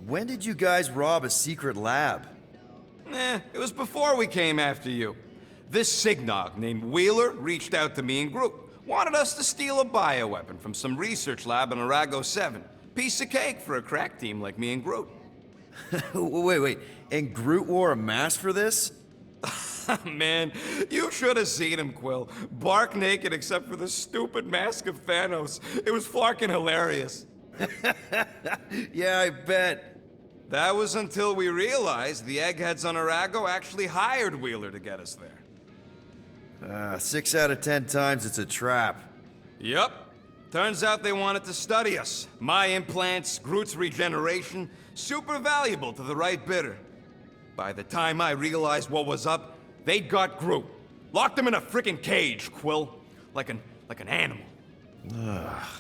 When did you guys rob a secret lab? It was before we came after you. This Signog named Wheeler reached out to me and Groot. Wanted us to steal a bioweapon from some research lab in Arago 7. Piece of cake for a crack team like me and Groot. Wait. And Groot wore a mask for this? Man, you should have seen him, Quill. Bark naked except for the stupid mask of Thanos. It was fucking hilarious. Yeah, I bet. That was until we realized the eggheads on Arago actually hired Wheeler to get us there. 6 out of 10 times it's a trap. Yup. Turns out they wanted to study us. My implants, Groot's regeneration, super valuable to the right bidder. By the time I realized what was up, they'd got Groot. Locked him in a frickin' cage, Quill. Like an animal.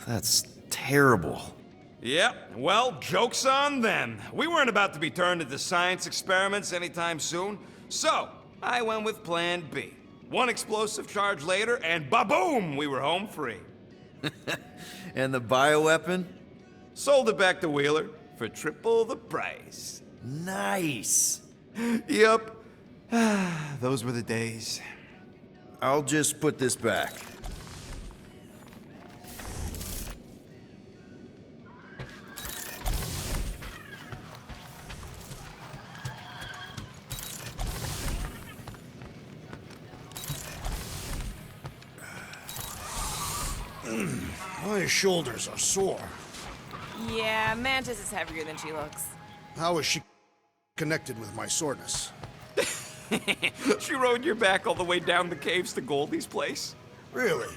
That's terrible. Yep, well, joke's on them. We weren't about to be turned into science experiments anytime soon, so I went with Plan B. One explosive charge later, and ba-boom, we were home free. And the bioweapon? Sold it back to Wheeler for triple the price. Nice. Yep. Those were the days. I'll just put this back. My shoulders are sore. Yeah, Mantis is heavier than she looks. How is she connected with my soreness? She rode your back all the way down the caves to Goldie's place? Really?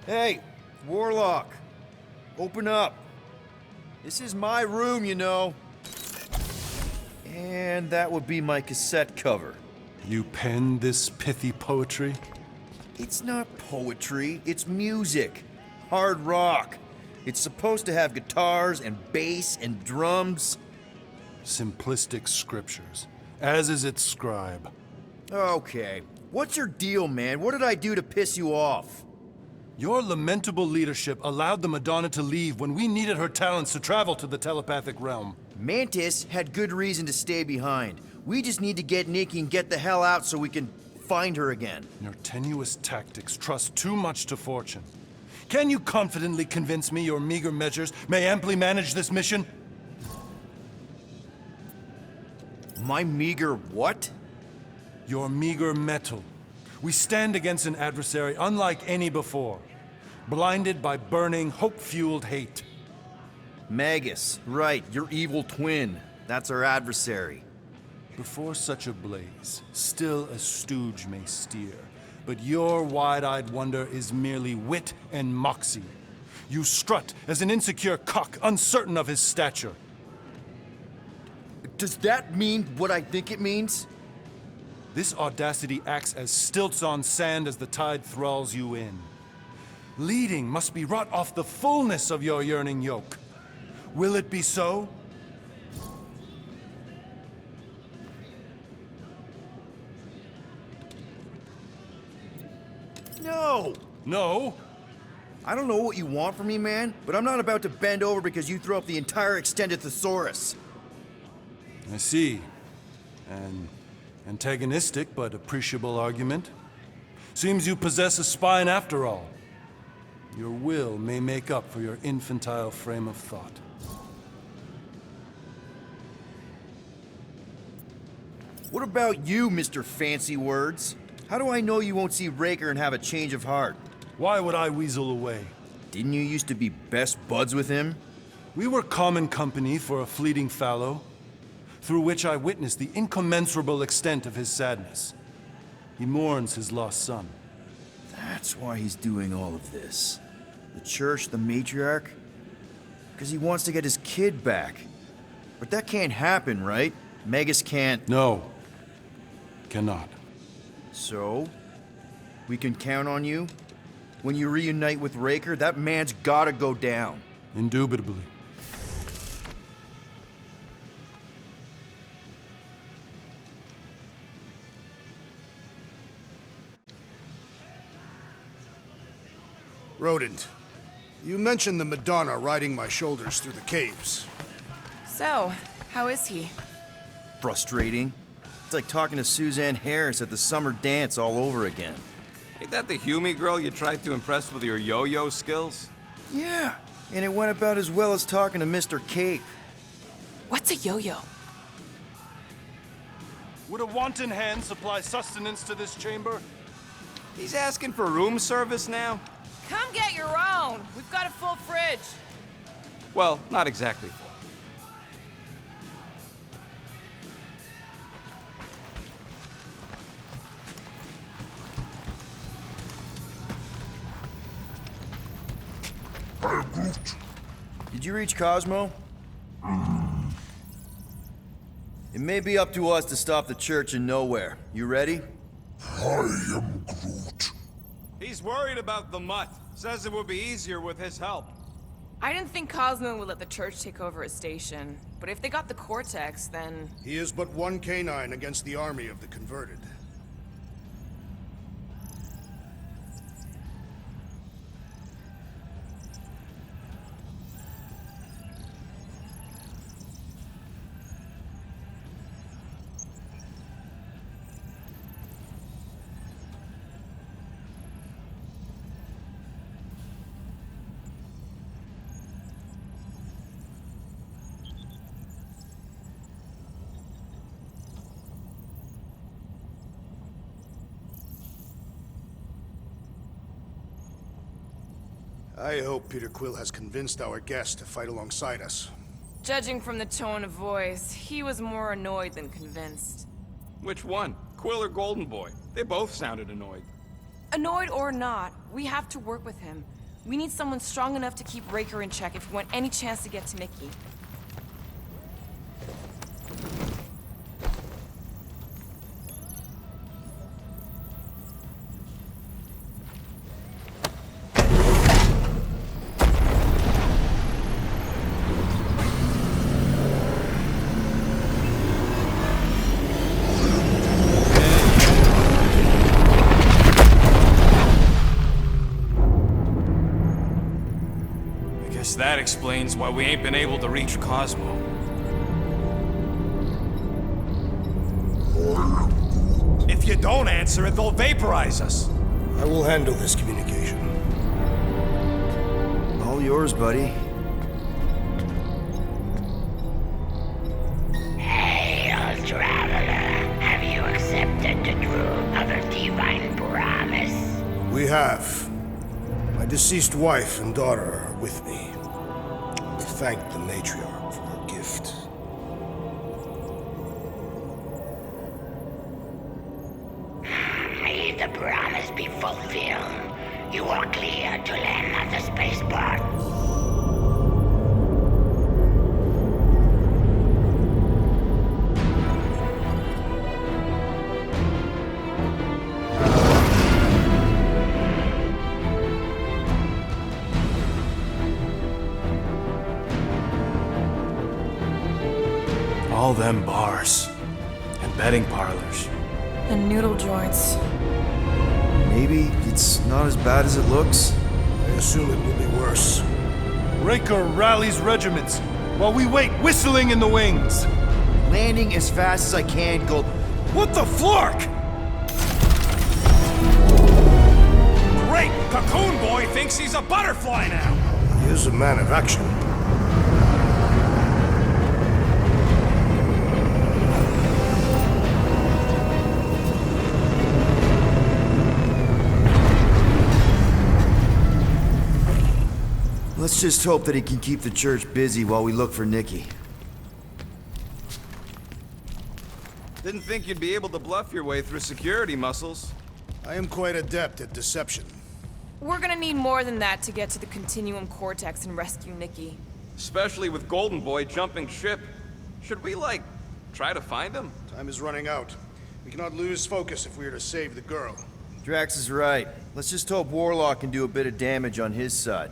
Hey, Warlock. Open up. This is my room, you know. And that would be my cassette cover. You penned this pithy poetry? It's not poetry, it's music. Hard rock. It's supposed to have guitars and bass and drums. Simplistic scriptures, as is its scribe. Okay. What's your deal, man? What did I do to piss you off? Your lamentable leadership allowed the Madonna to leave when we needed her talents to travel to the telepathic realm. Mantis had good reason to stay behind. We just need to get Nikki and get the hell out so we can find her again. Your tenuous tactics trust too much to fortune. Can you confidently convince me your meager measures may amply manage this mission? My meager what? Your meager metal. We stand against an adversary unlike any before, blinded by burning, hope-fueled hate. Magus, right, your evil twin. That's our adversary. Before such a blaze, still a stooge may steer, but your wide-eyed wonder is merely wit and moxie. You strut as an insecure cock, uncertain of his stature. Does that mean what I think it means? This audacity acts as stilts on sand as the tide thralls you in. Leading must be wrought off the fullness of your yearning yoke. Will it be so? No! No? I don't know what you want from me, man, but I'm not about to bend over because you throw up the entire extended thesaurus. I see. An antagonistic but appreciable argument. Seems you possess a spine after all. Your will may make up for your infantile frame of thought. What about you, Mr. Fancy Words? How do I know you won't see Raker and have a change of heart? Why would I weasel away? Didn't you used to be best buds with him? We were common company for a fleeting fallow, through which I witnessed the incommensurable extent of his sadness. He mourns his lost son. That's why he's doing all of this. The church, the matriarch? Because he wants to get his kid back. But that can't happen, right? Magus can't. No. Cannot. So? We can count on you? When you reunite with Raker, that man's gotta go down. Indubitably. Rodent, you mentioned the Madonna riding my shoulders through the caves. So, how is he? Frustrating. It's like talking to Suzanne Harris at the summer dance all over again. Ain't that the Hume girl you tried to impress with your yo-yo skills? Yeah, and it went about as well as talking to Mr. Cape. What's a yo-yo? Would a wanton hand supply sustenance to this chamber? He's asking for room service now? Come get your own. We've got a full fridge. Well, not exactly full. Did you reach Cosmo? It may be up to us to stop the church in nowhere. You ready? He's worried about the mutt. Says it would be easier with his help. I didn't think Cosmo would let the church take over his station. But if they got the Cortex, then... He is but one canine against the army of the converted. I hope Peter Quill has convinced our guest to fight alongside us. Judging from the tone of voice, he was more annoyed than convinced. Which one? Quill or Golden Boy? They both sounded annoyed. Annoyed or not, we have to work with him. We need someone strong enough to keep Raker in check if we want any chance to get to Nikki. Guess that explains why we ain't been able to reach Cosmo. If you don't answer it, they'll vaporize us. I will handle this communication. All yours, buddy. Hail, traveler. Have you accepted the truth of a divine promise? We have. My deceased wife and daughter are with me. Thank the matriarch for her gift. May the promise be fulfilled. You are clear to land at the spaceport. All them bars and betting parlors. And noodle joints. Maybe it's not as bad as it looks. I assume it will be worse. Raker rallies regiments while we wait whistling in the wings. Landing as fast as I can, go. What the flark? Great! Cocoon Boy thinks he's a butterfly now! He is a man of action. Let's just hope that he can keep the church busy while we look for Nikki. Didn't think you'd be able to bluff your way through security muscles. I am quite adept at deception. We're gonna need more than that to get to the Continuum Cortex and rescue Nikki. Especially with Golden Boy jumping ship. Should we, like, try to find him? Time is running out. We cannot lose focus if we are to save the girl. Drax is right. Let's just hope Warlock can do a bit of damage on his side.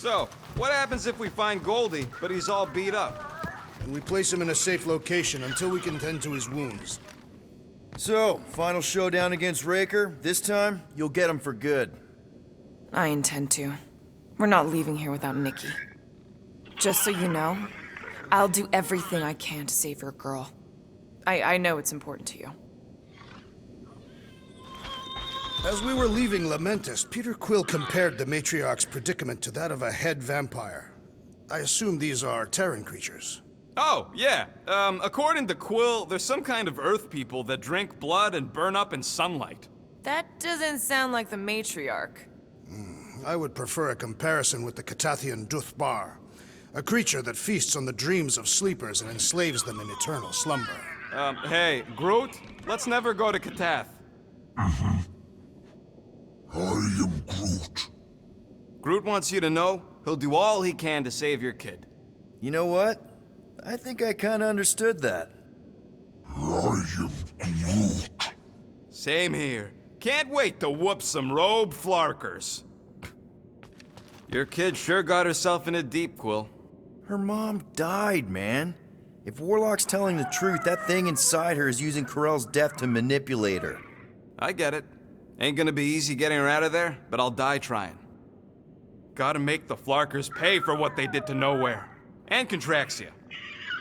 So, what happens if we find Goldie, but he's all beat up? And we place him in a safe location until we can tend to his wounds. So, final showdown against Raker. This time, you'll get him for good. I intend to. We're not leaving here without Nikki. Just so you know, I'll do everything I can to save your girl. I know it's important to you. As we were leaving Lamentus, Peter Quill compared the Matriarch's predicament to that of a head vampire. I assume these are Terran creatures. Oh, yeah. According to Quill, there's some kind of Earth people that drink blood and burn up in sunlight. That doesn't sound like the Matriarch. I would prefer a comparison with the Catathian Duthbar, a creature that feasts on the dreams of sleepers and enslaves them in eternal slumber. Hey, Groot, let's never go to Katath. I am Groot. Groot wants you to know he'll do all he can to save your kid. You know what? I think I kinda understood that. I am Groot. Same here. Can't wait to whoop some robe flarkers. Your kid sure got herself in a deep, Quill. Her mom died, man. If Warlock's telling the truth, that thing inside her is using Corell's death to manipulate her. I get it. Ain't gonna be easy getting her out of there, but I'll die trying. Gotta make the Flarkers pay for what they did to Nowhere. And Contraxia.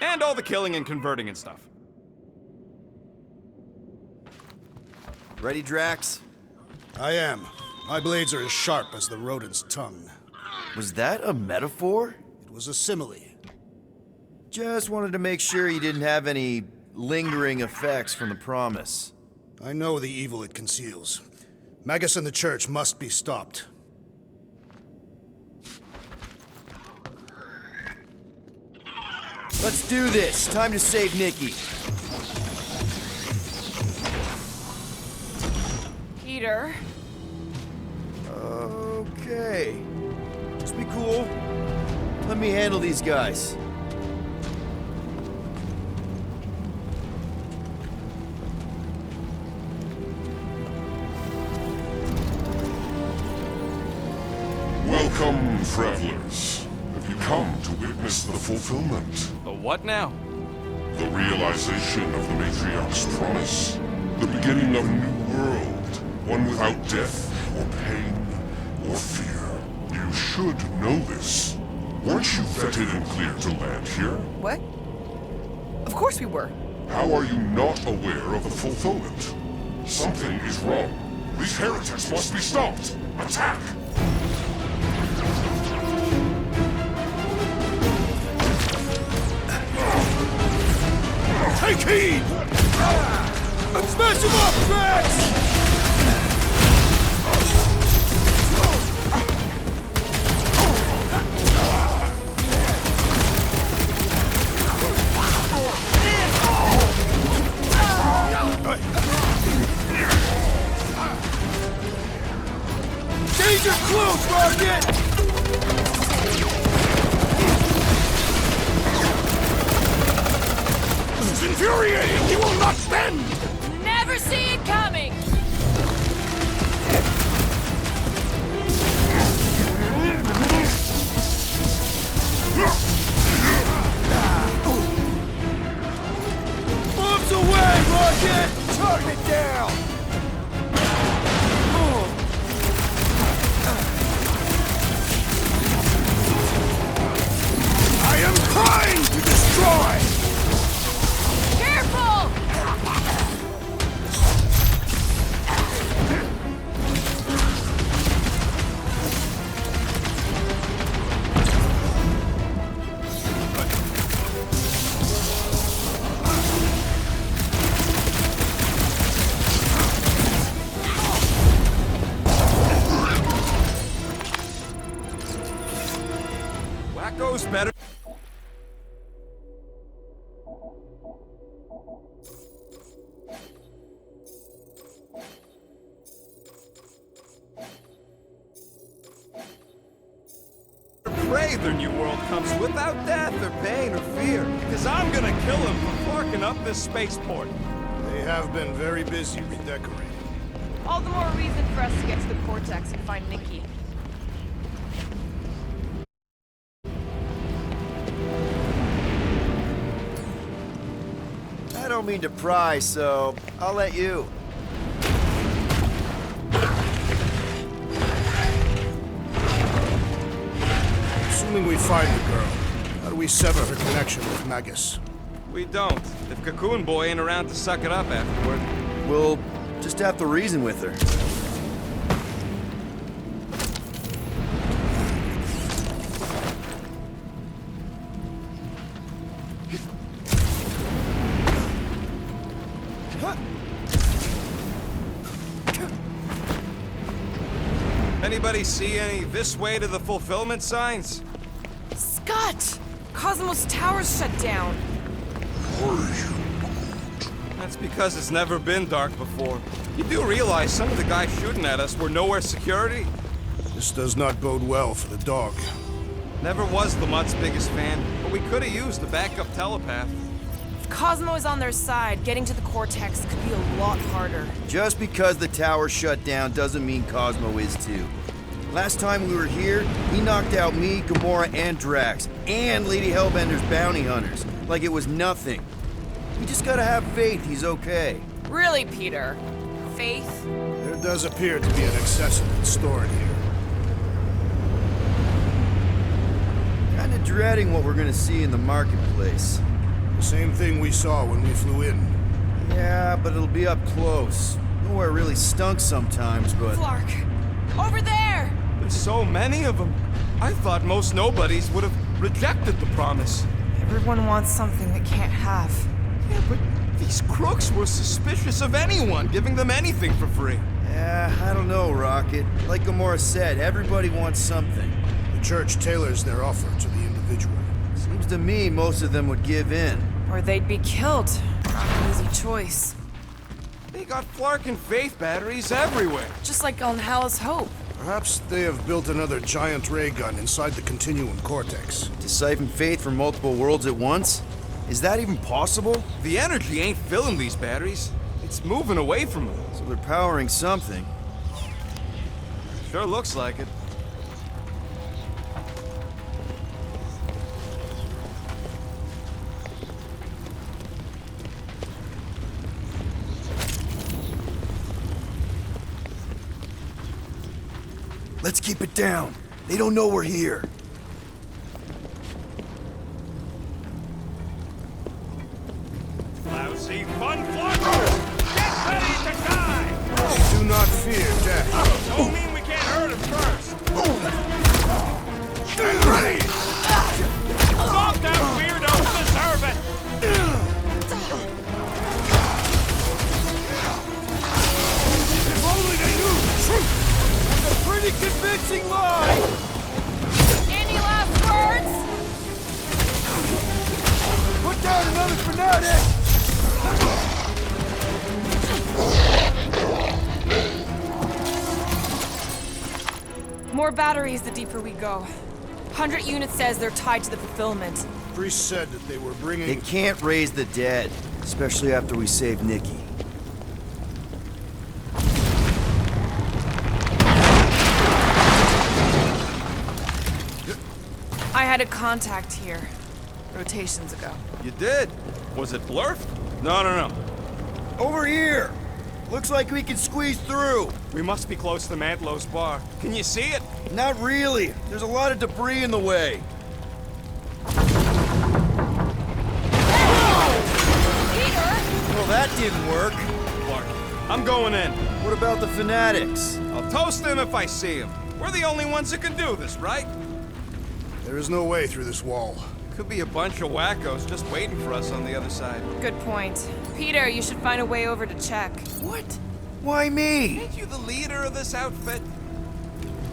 And all the killing and converting and stuff. Ready, Drax? I am. My blades are as sharp as the rodent's tongue. Was that a metaphor? It was a simile. Just wanted to make sure you didn't have any lingering effects from the promise. I know the evil it conceals. Magus and the Church must be stopped. Let's do this. Time to save Nikki. Peter? Okay. Just be cool. Let me handle these guys. Welcome, travelers. Have you come to witness the fulfillment? The what now? The realization of the Matriarch's promise? The beginning of a new world, one without death, or pain, or fear. You should know this. Weren't you vetted and cleared to land here? What? Of course we were. How are you not aware of the fulfillment? Something is wrong. These heretics must be stopped! Attack! Take heed! Smash him up, Drax! Danger close, Rocket! This is infuriating! He will not bend! Never see it coming! Bombs away, Rocket! Target down! I am trying to destroy! Careful! Wacko's better. Pray their new world comes without death or pain or fear, because I'm gonna kill him for forking up this spaceport. They have been very busy redecorating. All the more reason for us to get to the Cortex and find Nikki. don't mean to pry, so I'll let you. Assuming we find the girl, how do we sever her connection with Magus? We don't. If Cocoon Boy ain't around to suck it up afterward. We'll just have to reason with her. Anybody see any this way to the fulfillment signs? Scott! Cosmos Tower's shut down. That's because it's never been dark before. You do realize some of the guys shooting at us were nowhere security? This does not bode well for the dog. Never was Lamott's biggest fan, but we could have used a backup telepath. If Cosmo is on their side, getting to the Cortex could be a lot harder. Just because the tower shut down doesn't mean Cosmo is too. Last time we were here, he knocked out me, Gamora, and Drax, and Lady Hellbender's bounty hunters, like it was nothing. You just gotta have faith he's okay. Really, Peter? Faith? There does appear to be an accessory stored here. Kinda dreading what we're gonna see in the marketplace. The same thing we saw when we flew in. Yeah, but it'll be up close. Nowhere really stunk sometimes, but... Clark! Over there! There's so many of them. I thought most nobodies would have rejected the promise. Everyone wants something they can't have. Yeah, but these crooks were suspicious of anyone giving them anything for free. Yeah, I don't know, Rocket. Like Gamora said, everybody wants something. The church tailors their offer to the individual. Seems to me most of them would give in. Or they'd be killed. Not an easy choice. They got Flark and Faith batteries everywhere. Just like on Hal's Hope. Perhaps they have built another giant ray gun inside the Continuum Cortex. To siphon faith from multiple worlds at once? Is that even possible? The energy ain't filling these batteries. It's moving away from them. So they're powering something. Sure looks like it. Let's keep it down. They don't know we're here. Lousy fun flunkers! Get ready to die! Do not fear death. Don't mean we can't hurt him first. Get ready! Stop that weirdo! Deserve it! If only they knew the truth! A pretty convincing lie! Any last words? Put down another fanatic! More batteries the deeper we go. 100 units says they're tied to the fulfillment. Priest said that they were bringing... They can't raise the dead, especially after we save Nikki. I had a contact here. Rotations ago. You did? Was it Blurf? No. Over here! Looks like we can squeeze through. We must be close to Mantlo's bar. Can you see it? Not really. There's a lot of debris in the way. Peter! Well, that didn't work. Clark, I'm going in. What about the fanatics? I'll toast them if I see them. We're the only ones that can do this, right? There is no way through this wall. Could be a bunch of wackos just waiting for us on the other side. Good point. Peter, you should find a way over to check. What? Why me? Ain't you the leader of this outfit?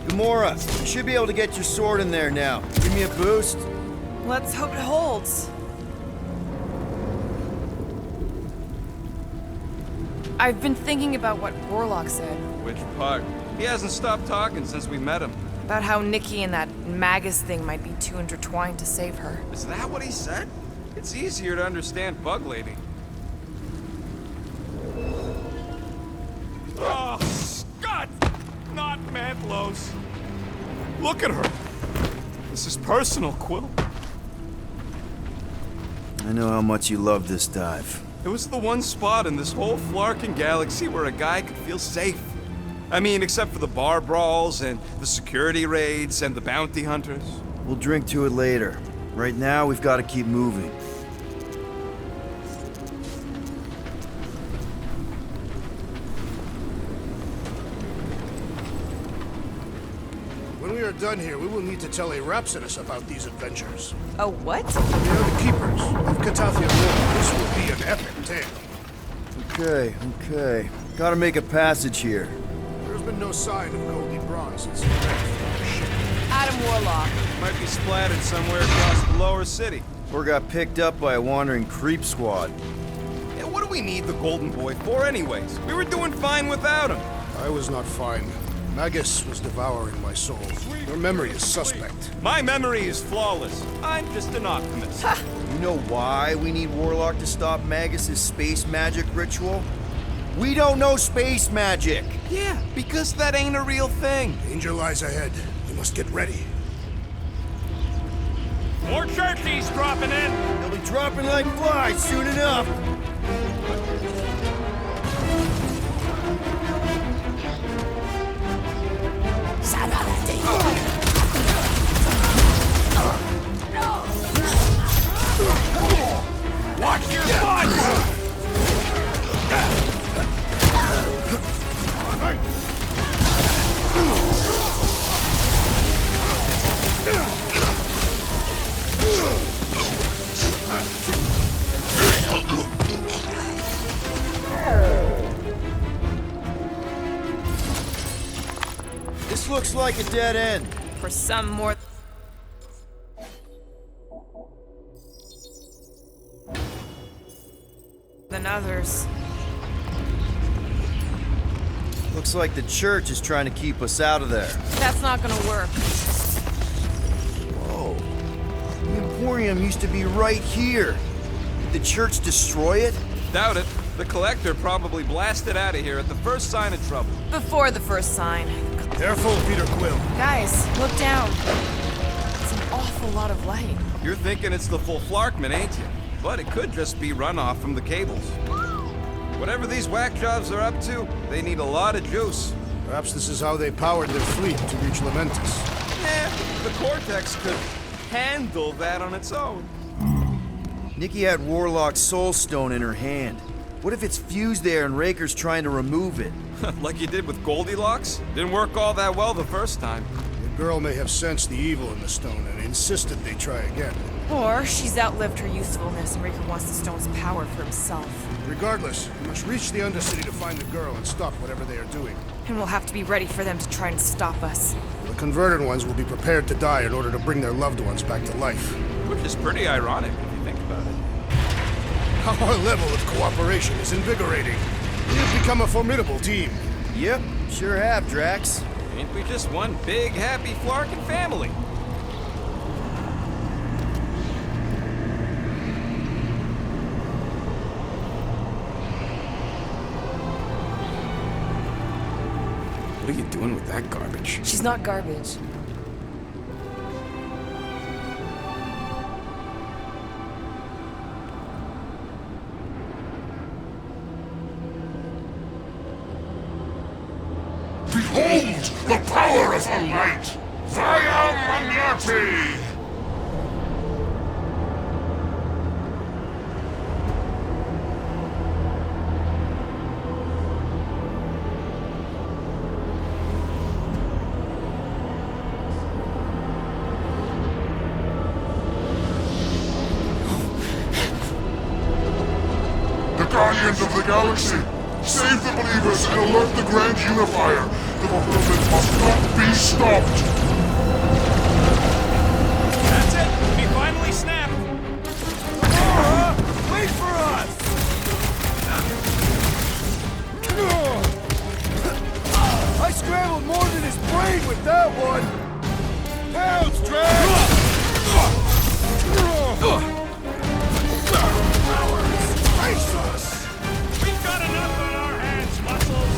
Gamora, you should be able to get your sword in there now. Give me a boost. Let's hope it holds. I've been thinking about what Warlock said. Which part? He hasn't stopped talking since we met him. About how Nikki and that Magus thing might be too intertwined to save her. Is that what he said? It's easier to understand Bug Lady. Oh, Scott! Not Mantlos. Look at her. This is personal, Quill. I know how much you love this dive. It was the one spot in this whole Flarkin galaxy where a guy could feel safe. I mean, except for the bar brawls and the security raids and the bounty hunters. We'll drink to it later. Right now, we've got to keep moving. When we are done here, we will need to tell a Rhapsodus about these adventures. Oh, what? They are the keepers of Catathia Lore. This will be an epic tale. Okay. Gotta make a passage here. There's been no sign of Goldie Braun since he left for the ship. Adam Warlock. Might be splattered somewhere across the lower city. Or got picked up by a wandering creep squad. Yeah, what do we need the Golden Boy for anyways? We were doing fine without him. I was not fine. Magus was devouring my soul. Your memory is suspect. My memory is flawless. I'm just an optimist. You know why we need Warlock to stop Magus' space magic ritual? We don't know space magic! Yeah, because that ain't a real thing. Danger lies ahead. We must get ready. More churchies dropping in! They'll be dropping like flies soon enough! Watch your butts! This looks like a dead end. For some more... than others. Looks like the church is trying to keep us out of there. That's not gonna work. Whoa. The Emporium used to be right here. Did the church destroy it? Doubt it. The Collector probably blasted out of here at the first sign of trouble. Before the first sign. Careful, Peter Quill. Guys, look down. It's an awful lot of light. You're thinking it's the full Flarkman, ain't you? But it could just be runoff from the cables. Whatever these whack jobs are up to, they need a lot of juice. Perhaps this is how they powered their fleet to reach Lamentus. Yeah, the Cortex could handle that on its own. Nikki had Warlock's soul stone in her hand. What if it's fused there and Raker's trying to remove it? Like you did with Goldilocks? Didn't work all that well the first time. The girl may have sensed the evil in the stone and insisted they try again. Or she's outlived her usefulness and Raker wants the stone's power for himself. Regardless, we must reach the Undercity to find the girl and stop whatever they are doing. And we'll have to be ready for them to try and stop us. The converted ones will be prepared to die in order to bring their loved ones back to life. Which is pretty ironic if you think about it. Our level of cooperation is invigorating. We have become a formidable team. Yep, sure have, Drax. Ain't we just one big, happy Flarkin family? What are you doing with that garbage? She's not garbage. Behold the power of the light! Via Magnati! The Guardians of the Galaxy! Save the believers and alert the Grand Unifier! The movement must not be stopped! That's it! We finally snapped! Wait for us! I scrambled more than his brain with that one! Pounds, Drax! Face us! We've got enough on our hands, Muscles!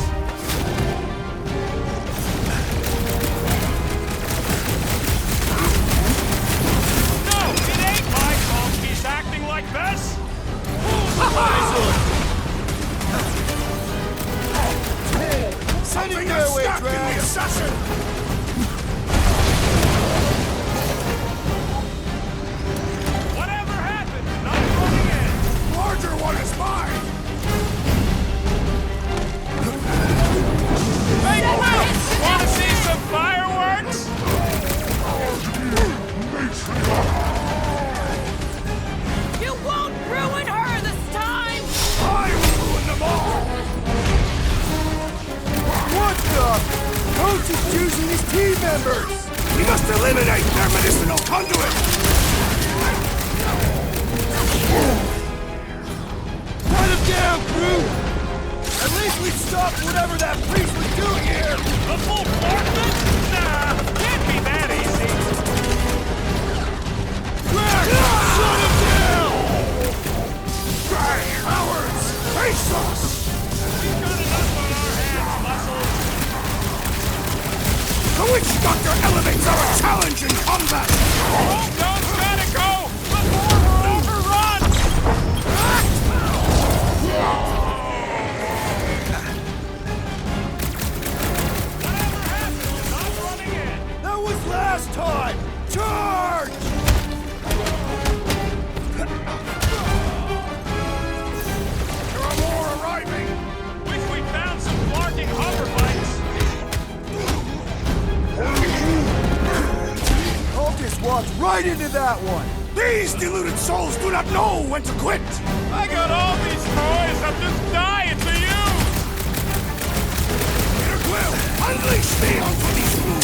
combat! Don't let it go! Before we're overrun! That was last time! Charge! There are more arriving! Wish we'd found some flarking hover bikes! Cultist walked right into that one! These deluded souls do not know when to quit! I got all these toys, I'm just dying to use! Peter Quill, unleash me onto these fools!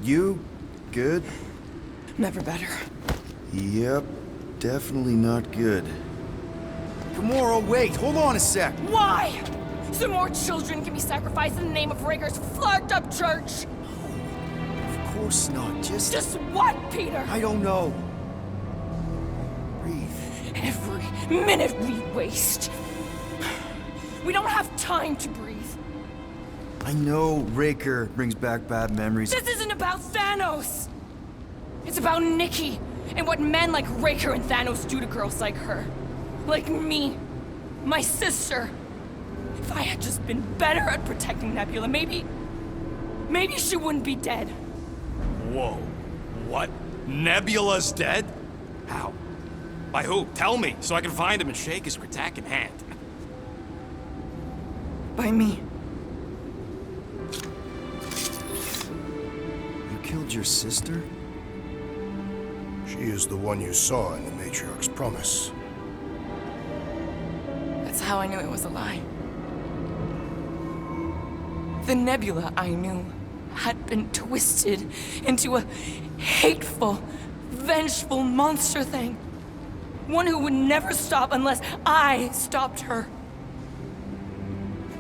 You? Good? Never better. Yep, definitely not good. Gamora, wait, hold on a sec. Why? So more children can be sacrificed in the name of Raker's flarked up church? Of course not, Just what, Peter? I don't know. Breathe. Every minute we waste. We don't have time to breathe. I know Raker brings back bad memories. This isn't about Thanos! It's about Nikki, and what men like Raker and Thanos do to girls like her. Like me. My sister. If I had just been better at protecting Nebula, maybe she wouldn't be dead. Whoa. What? Nebula's dead? How? By who? Tell me, so I can find him and shake his Kratak in hand. By me. You killed your sister? She is the one you saw in the Matriarch's promise. That's how I knew it was a lie. The Nebula I knew had been twisted into a hateful, vengeful monster thing. One who would never stop unless I stopped her.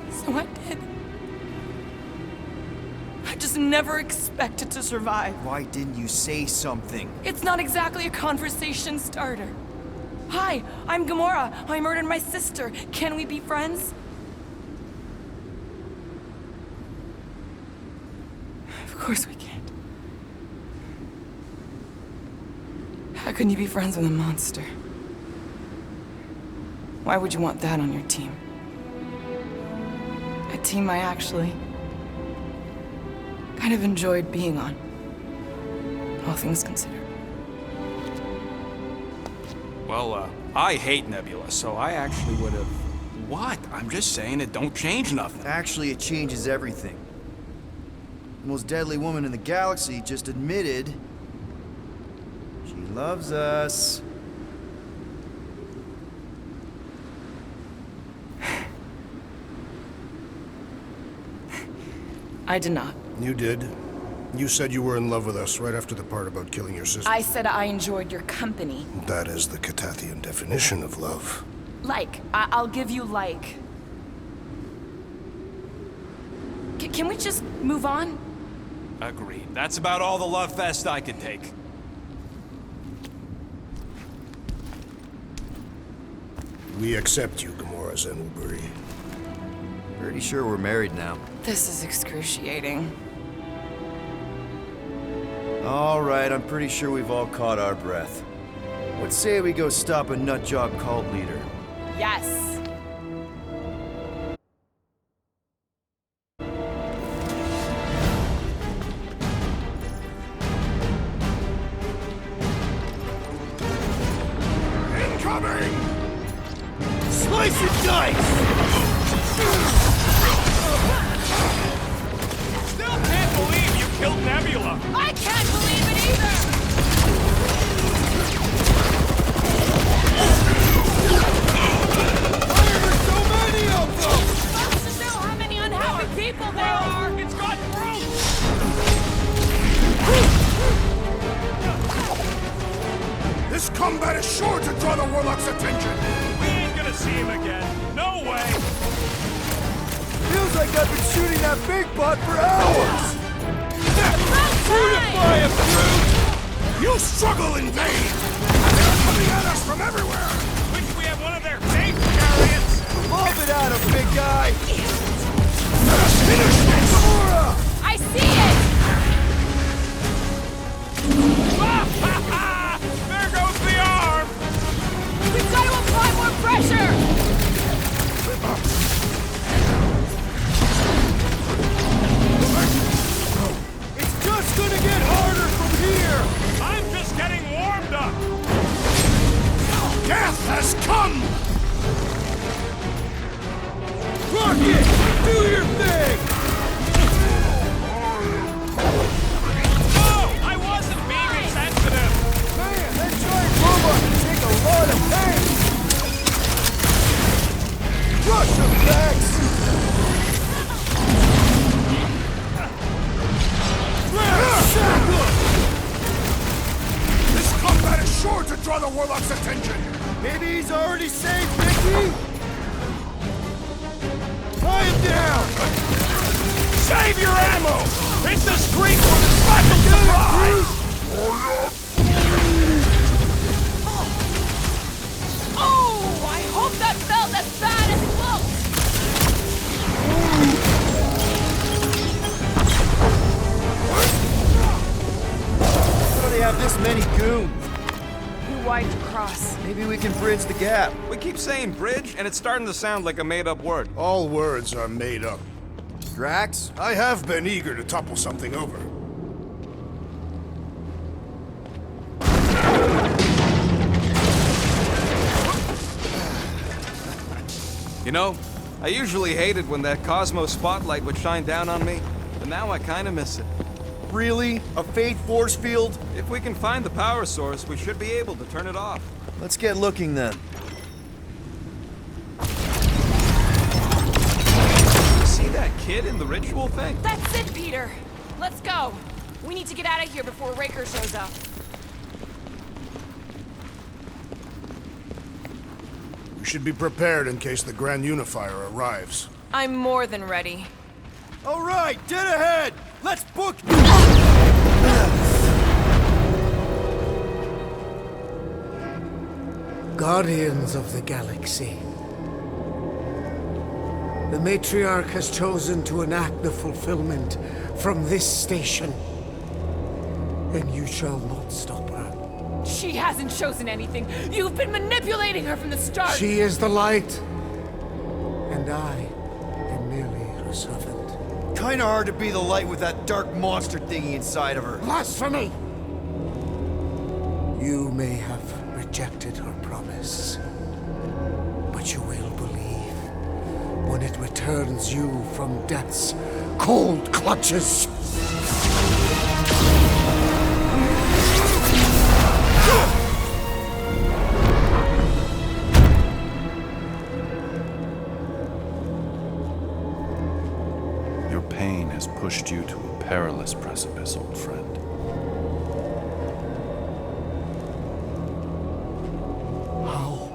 So I did. I just never expected to survive. Why didn't you say something? It's not exactly a conversation starter. Hi, I'm Gamora. I murdered my sister. Can we be friends? Of course we can't. How can you be friends with a monster? Why would you want that on your team? A team I actually kind of enjoyed being on, all things considered. Well, I hate Nebula, so I actually would have... What? I'm just saying it don't change nothing. Actually, it changes everything. The most deadly woman in the galaxy just admitted she loves us. I did not. You did. You said you were in love with us right after the part about killing your sister. I said I enjoyed your company. That is the Catathian definition of love. Like. I'll give you like. Can we just move on? Agreed. That's about all the love fest I could take. We accept you, Gamora Zenuburi. Pretty sure we're married now. This is excruciating. All right, I'm pretty sure we've all caught our breath. What say we go stop a nutjob cult leader? Yes. Incoming! Slice and dice! Still can't believe you killed Nebula! I can't believe it either! Why are there so many of them? Supposed to know how many unhappy people there are! It's got through! This combat is sure to draw the Warlock's attention! We ain't gonna see him again. No way! Feels like I've been shooting that big butt for hours! Unify him, Groot! You struggle in vain! They're coming at us from everywhere! Wish we had one of their tank chariots! Lob it at him, big guy! Let us finish this! Gamora! I see it! There goes the arm! We've got to apply more pressure! It's just gonna get harder from here! I'm just getting warmed up! Death has come! Rocket! Do your thing! No! I wasn't being insensitive! Man, that giant robot can take a lot of pain! Rush him, Max! This combat is sure to draw the Warlock's attention! Maybe he's already safe, Mickey? Tie him down! Save your ammo! It's the streak for the special surprise! Oh, I hope that felt as bad as it looked! How do they have this many goons? Who wiped across? Maybe we can bridge the gap. We keep saying bridge, and it's starting to sound like a made-up word. All words are made up. Drax? I have been eager to topple something over. You know, I usually hated when that Cosmo spotlight would shine down on me, but now I kinda miss it. Really? A faith force field? If we can find the power source, we should be able to turn it off. Let's get looking then. See that kid in the ritual thing? That's it, Peter! Let's go! We need to get out of here before Raker shows up. We should be prepared in case the Grand Unifier arrives. I'm more than ready. All right, dead ahead! Let's book... Guardians of the Galaxy. The Matriarch has chosen to enact the fulfillment from this station. And you shall not stop her. She hasn't chosen anything. You've been manipulating her from the start. She is the light. And I am merely her servant. Kinda hard to be the light with that dark monster thingy inside of her. Blasphemy! You may have rejected her promise, but you will believe when it returns you from death's cold clutches. Your pain has pushed you to a perilous precipice, old friend. How?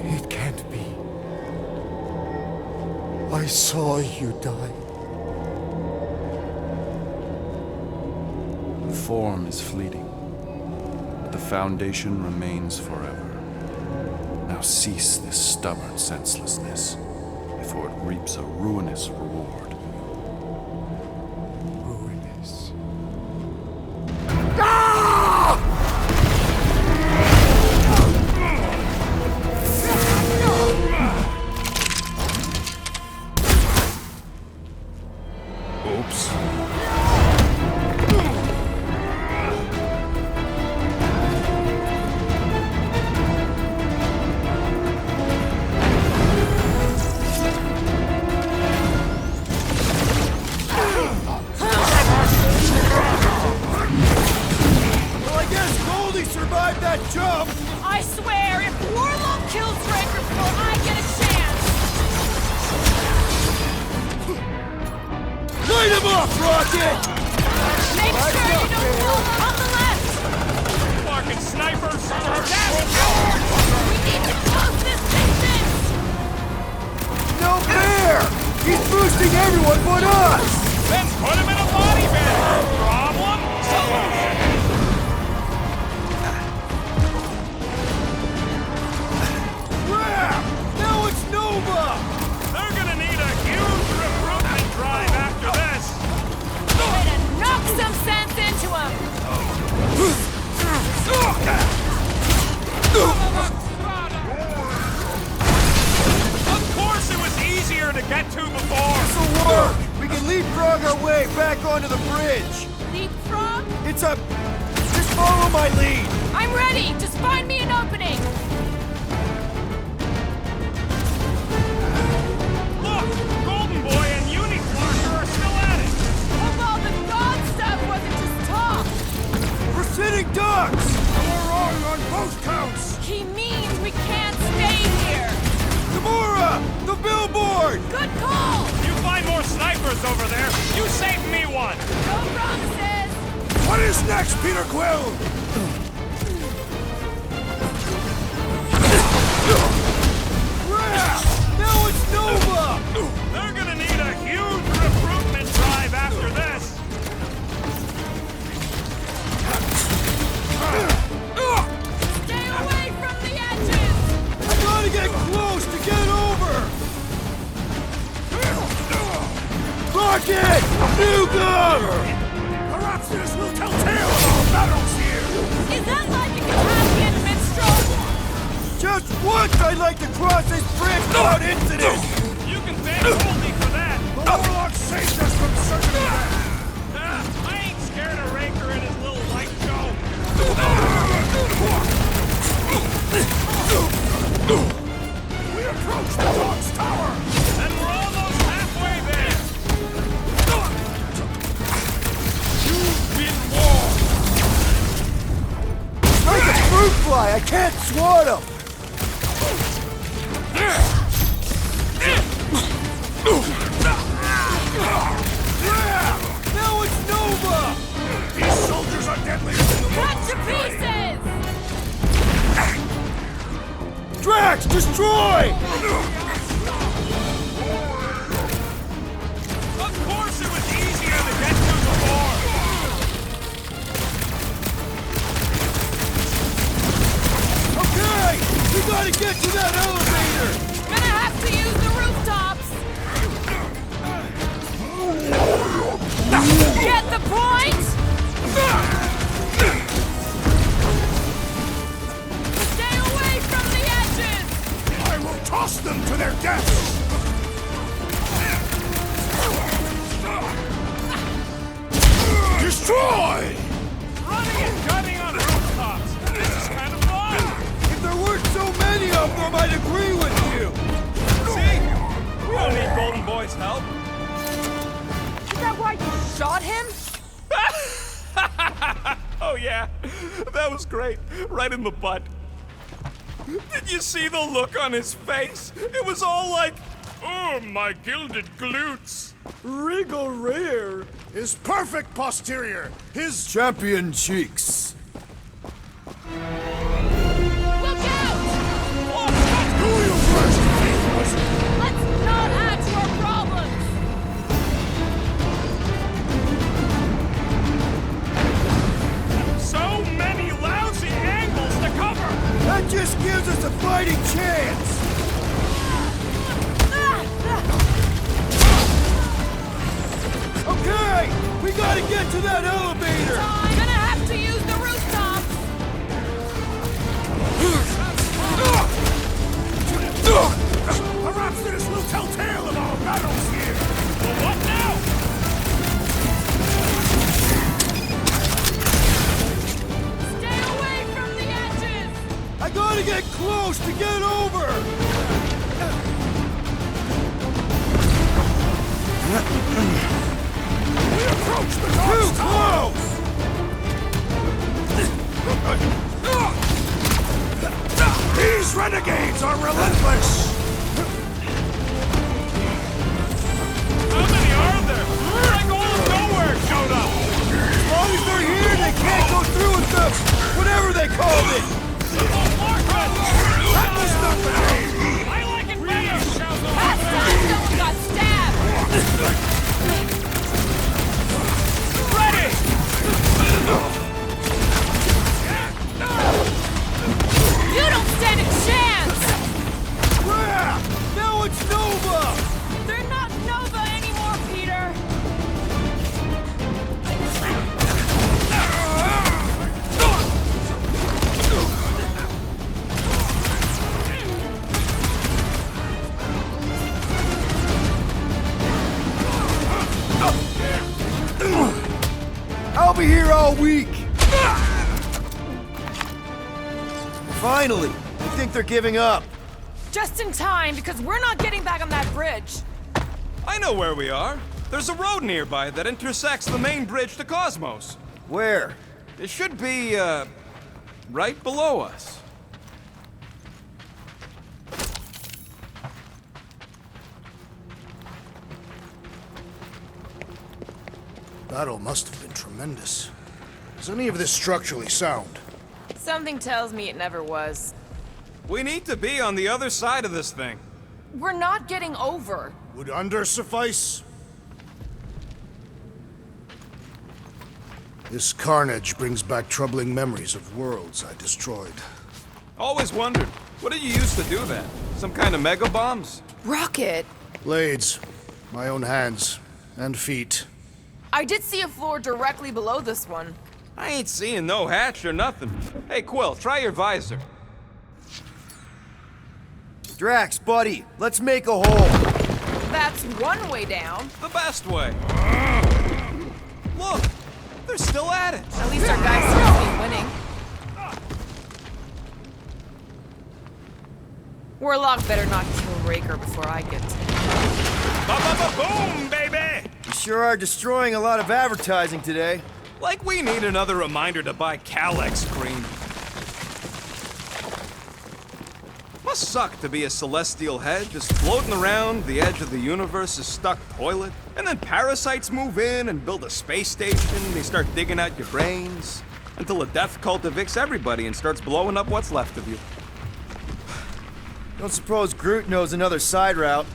It can't be. I saw you die. The form is fleeting, but the foundation remains forever. Now cease this stubborn senselessness, before it reaps a ruinous reward. Ruinous. Oops. Well, I guess Goldie survived that jump! I swear, if Warlock kills Raker before I get a chance! Light him up, Rocket! Make On the left! Fucking snipers! We need to close this distance! No fair! He's boosting everyone but us! Then put him in a body bag! Problem? Solution! Crap! Now it's Nova! They're gonna need a huge recruitment drive after this! Way to knock some sense into him! Of course it was easier to get to before! This'll work! We can leapfrog our way back onto the bridge! Leapfrog? It's a... Just follow my lead! I'm ready! Just find me an opening! Look! Golden Boy and Uniflarker are still at it! Oh, well, the god stuff wasn't just talk! We're sitting ducks! We're wrong on both counts! He means we can't stay here! Gamora! The billboard! Good call! You find more snipers over there, you save me one! No promises! What is next, Peter Quill? Crap! Now it's Nova! They're gonna need a huge recruitment drive after this! Stay away from the edges! I gotta get close to get over! Rocket! Nukem! Perhaps this will tell tale of our battles here! Is that like a Caspian minstrel? Just once I'd like to cross this bridge without incident! You can thank Goldie for that! The Warlock saved us from certain death! I ain't scared of Raker and his little light show! We approach the Dog's Tower! And we're almost halfway there! You've been warned! Like a fruit fly, I can't swat him! Now it's Nova! These soldiers are deadlier than the Cut to pieces! Drax, destroy! Of course it was easier to get to before! Okay! We gotta get to that elevator! Gonna have to use the rooftops! Get the point? Stay away from the edges! I will toss them to their deaths! Destroy! Running and gunning on rooftops! This is kind of fun! If there weren't so many of them, I'd agree with you! See? We don't need Golden Boy's help! Is that why you shot him? Oh yeah, that was great. Right in the butt. Did you see the look on his face? It was all like, oh, my gilded glutes. Regal rear! His perfect posterior! His Champion cheeks! Look out! Do you first, faithless? Let's not add to our problems! So many lousy angles to cover. That just gives us a fighting chance! Okay! We gotta get to that elevator! I'm gonna have to use the rooftops! Perhaps this will tell tale of our battles here! Well, what now? Stay away from the edges! I gotta get close to get over! We approach the Too Dog's Tower! close! These renegades are relentless! How many are there? Like all of nowhere showed up. As long as they're here here all week! Finally! I think they're giving up. Just in time, because we're not getting back on that bridge. I know where we are. There's a road nearby that intersects the main bridge to Cosmos. Where? It should be, right below us. Battle must have been tremendous. Is any of this structurally sound? Something tells me it never was. We need to be on the other side of this thing. We're not getting over. Would under suffice? This carnage brings back troubling memories of worlds I destroyed. Always wondered, what did you use to do that? Some kind of mega bombs? Rocket! Blades. My own hands. And feet. I did see a floor directly below this one. I ain't seeing no hatch or nothing. Hey, Quill, try your visor. Drax, buddy, let's make a hole. That's one way down. The best way. Look, they're still at it. At least our guy seems to be winning. Warlock better not kill Raker before I get to him. Ba-ba-ba-boom, baby! You sure are destroying a lot of advertising today. Like we need another reminder to buy Calyx cream. Must suck to be a celestial head, just floating around the edge of the universe's stuck toilet. And then parasites move in and build a space station. They start digging out your brains. Until a death cult evicts everybody and starts blowing up what's left of you. Don't suppose Groot knows another side route.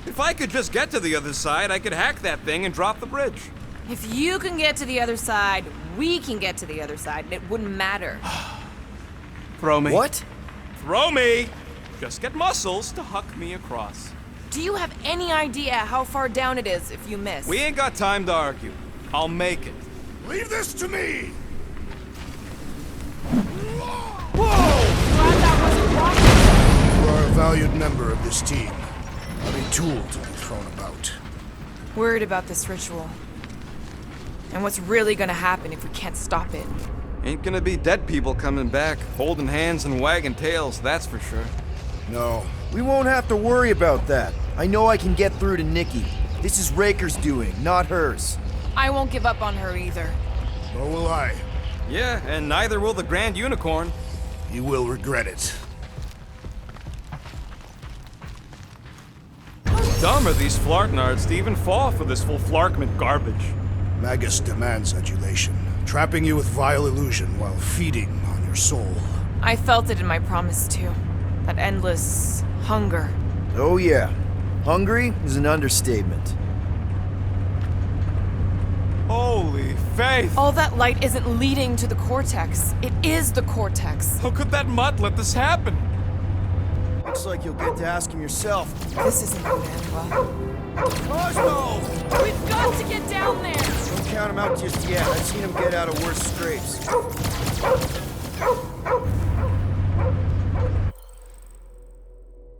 If I could just get to the other side, I could hack that thing and drop the bridge. If you can get to the other side, we can get to the other side, and it wouldn't matter. Throw me. What? Throw me! Just get muscles to huck me across. Do you have any idea how far down it is if you miss? We ain't got time to argue. I'll make it. Leave this to me! Glad that wasn't wrong. You are a valued member of this team. Not a tool to be thrown about. Worried about this ritual. And what's really gonna happen if we can't stop it. Ain't gonna be dead people coming back, holding hands and wagging tails, that's for sure. No. We won't have to worry about that. I know I can get through to Nikki. This is Raker's doing, not hers. I won't give up on her either. Nor will I. Yeah, and neither will the Grand Unicorn. You will regret it. Dumb are these Flarknards to even fall for this full Flarkment garbage. Magus demands adulation, trapping you with vile illusion while feeding on your soul. I felt it in my promise too. That endless hunger. Oh yeah. Hungry is an understatement. Holy faith! All that light isn't leading to the Cortex. It is the Cortex. How could that mutt let this happen? Looks like you'll get to ask him yourself. This isn't going to end well. Cosmo! We've got to get down there! Don't count him out just yet. I've seen him get out of worse scrapes.